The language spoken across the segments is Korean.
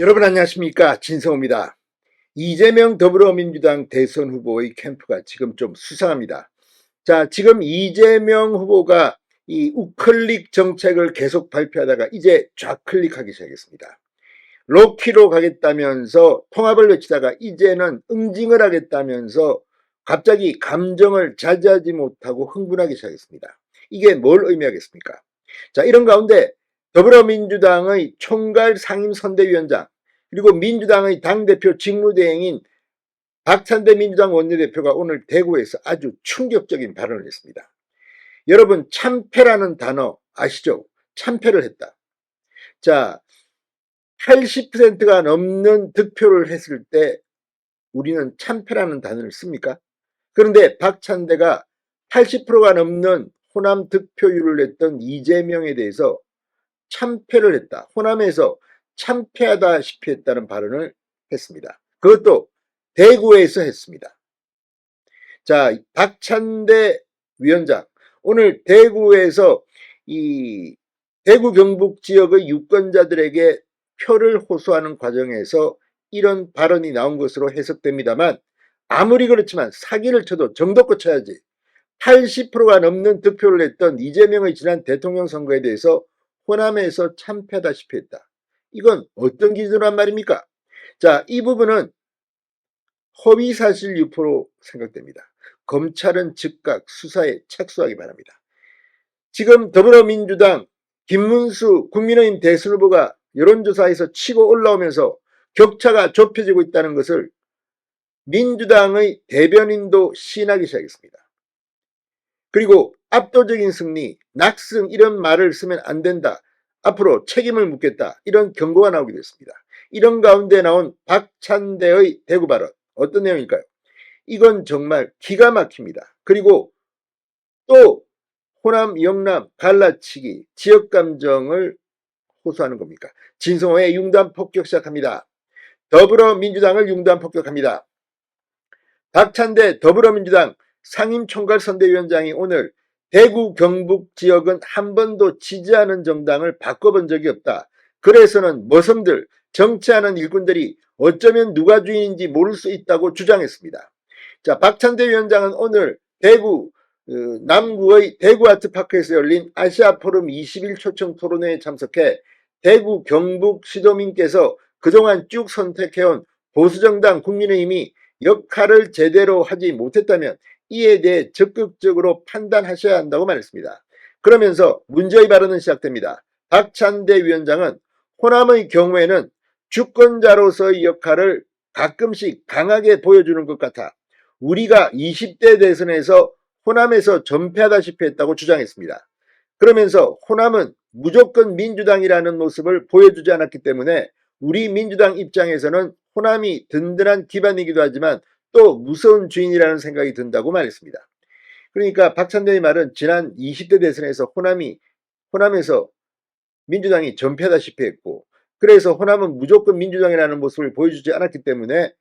여러분 안녕하십니까, 진성호입니다. 이재명 더불어민주당 대선 후보의 캠프가 지금 좀 수상합니다. 자, 지금 이재명 후보가 이 우클릭 정책을 계속 발표하다가 이제 좌클릭하기 시작했습니다. 로키로 가겠다면서 통합을 외치다가 이제는 응징을 하겠다면서 갑자기 감정을 자제하지 못하고 흥분하기 시작했습니다. 이게 뭘 의미하겠습니까? 자, 이런 가운데 더불어민주당의 총괄 상임선대위원장 그리고 민주당의 당대표 직무대행인 박찬대 민주당 원내대표가 오늘 대구에서 아주 충격적인 발언을 했습니다. 여러분, 참패라는 단어 아시죠? 참패를 했다. 자, 80%가 넘는 득표를 했을 때 우리는 참패라는 단어를 씁니까? 그런데 박찬대가 80%가 넘는 호남 득표율을 냈던 이재명에 대해서 참패를 했다. 호남에서 참패하다시피 했다는 발언을 했습니다. 그것도 대구에서 했습니다. 자, 박찬대 위원장, 오늘 대구에서 이 대구 경북 지역의 유권자들에게 표를 호소하는 과정에서 이런 발언이 나온 것으로 해석됩니다만, 아무리 그렇지만 사기를 쳐도 정도껏 쳐야지 80%가 넘는 득표를 냈던 이재명의 지난 대통령 선거에 대해서 호남에서 참패하다시피 했다. 이건 어떤 기준으로 한 말입니까? 자, 이 부분은 허위사실 유포로 생각됩니다. 검찰은 즉각 수사에 착수하기 바랍니다. 지금 더불어민주당 김문수 국민의힘 대선 후보가 여론조사에서 치고 올라오면서 격차가 좁혀지고 있다는 것을 민주당의 대변인도 시인하기 시작했습니다. 그리고 압도적인 승리, 낙승 이런 말을 쓰면 안 된다. 앞으로 책임을 묻겠다. 이런 경고가 나오기도 했습니다. 이런 가운데 나온 박찬대의 대구 발언 어떤 내용일까요? 이건 정말 기가 막힙니다. 그리고 또 호남, 영남 갈라치기, 지역감정을 호소하는 겁니까? 진성호의 융단 폭격 시작합니다. 더불어민주당을 융단 폭격합니다. 박찬대 더불어민주당 상임총괄선대위원장이 오늘 대구 경북 지역은 한 번도 지지하는 정당을 바꿔본 적이 없다. 그래서는 머슴들, 정치하는 일꾼들이 어쩌면 누가 주인인지 모를 수 있다고 주장했습니다. 자, 박찬대 위원장은 오늘 대구 남구의 대구아트파크에서 열린 아시아포럼 20일 초청 토론회에 참석해 대구 경북 시도민께서 그동안 쭉 선택해온 보수정당 국민의힘이 역할을 제대로 하지 못했다면 이에 대해 적극적으로 판단하셔야 한다고 말했습니다. 그러면서 문제의 발언은 시작됩니다. 박찬대 위원장은 호남의 경우에는 주권자로서의 역할을 가끔씩 강하게 보여주는 것 같아 우리가 20대 대선에서 호남에서 전패하다시피 했다고 주장했습니다. 그러면서 호남은 무조건 민주당이라는 모습을 보여주지 않았기 때문에 우리 민주당 입장에서는 호남이 든든한 기반이기도 하지만 또 무서운 주인이라는 생각이 든다고 말했습니다. 그러니까 박찬대의 말은 지난 20대 대선에서 호남에서 민주당이 전패하다시피 했고, 그래서 호남은 무조건 민주당이라는 모습을 보여주지 않았기 때문에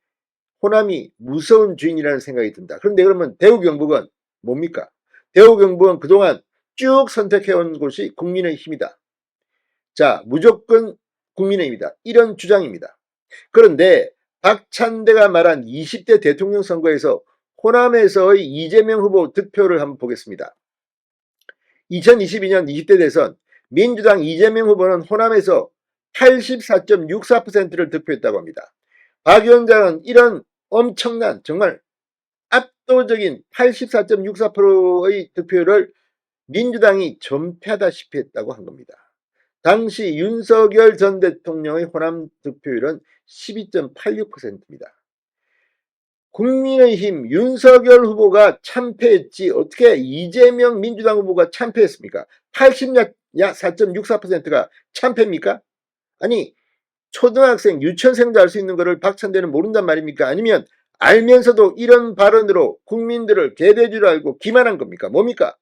호남이 무서운 주인이라는 생각이 든다. 그런데 그러면 대구 경북은 뭡니까? 대구 경북은 그동안 쭉 선택해온 곳이 국민의힘이다. 자, 무조건 국민의힘이다. 이런 주장입니다. 그런데 박찬대가 말한 20대 대통령 선거에서 호남에서의 이재명 후보 득표를 한번 보겠습니다. 2022년 20대 대선 민주당 이재명 후보는 호남에서 84.64%를 득표했다고 합니다. 박 위원장은 이런 엄청난 정말 압도적인 84.64%의 득표율을 민주당이 전패하다시피 했다고 한 겁니다. 당시 윤석열 전 대통령의 호남 득표율은 12.86%입니다. 국민의힘 윤석열 후보가 참패했지 어떻게 이재명 민주당 후보가 참패했습니까? 84.64%가 참패입니까? 아니, 초등학생, 유치원생도 알 수 있는 거를 박찬대는 모른단 말입니까? 아니면 알면서도 이런 발언으로 국민들을 개돼지로 알고 기만한 겁니까? 뭡니까?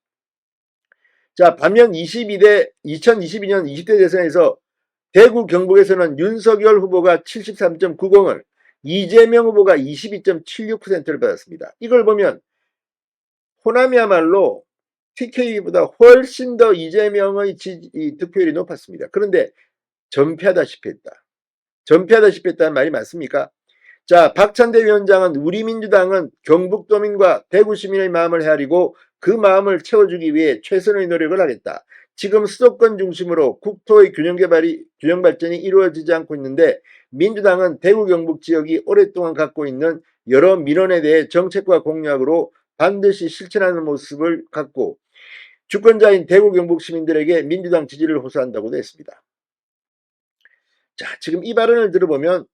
자, 반면 2022년 20대 대선에서 대구 경북에서는 윤석열 후보가 73.90을, 이재명 후보가 22.76%를 받았습니다. 이걸 보면 호남이야말로 TK보다 훨씬 더 이재명의 득표율이 높았습니다. 그런데 전패하다시피 했다. 전폐하다시피 했다는 말이 맞습니까? 자, 박찬대 위원장은 우리 민주당은 경북도민과 대구시민의 마음을 헤아리고 그 마음을 채워주기 위해 최선의 노력을 하겠다. 지금 수도권 중심으로 국토의 균형 발전이 이루어지지 않고 있는데 민주당은 대구 경북 지역이 오랫동안 갖고 있는 여러 민원에 대해 정책과 공약으로 반드시 실천하는 모습을 갖고 주권자인 대구 경북 시민들에게 민주당 지지를 호소한다고도 했습니다. 자, 지금 이 발언을 들어보면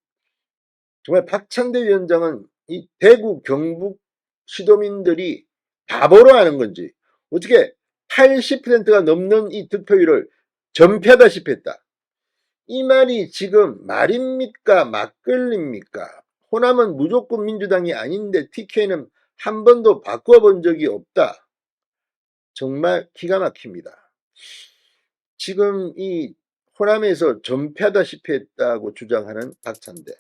정말 박찬대 위원장은 이 대구 경북 시도민들이 바보로 아는 건지 어떻게 80%가 넘는 이 득표율을 전폐하다시피 했다. 이 말이 지금 말입니까? 막걸리입니까? 호남은 무조건 민주당이 아닌데 TK는 한 번도 바꿔본 적이 없다. 정말 기가 막힙니다. 지금 이 호남에서 전폐하다시피 했다고 주장하는 박찬대.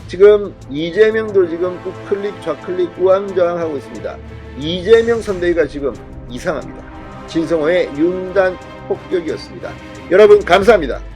지금 이재명도 지금 우클릭 좌클릭 우왕좌왕하고 있습니다. 이재명 선대위가 지금 이상합니다. 진성호의 윤단 폭격이었습니다. 여러분 감사합니다.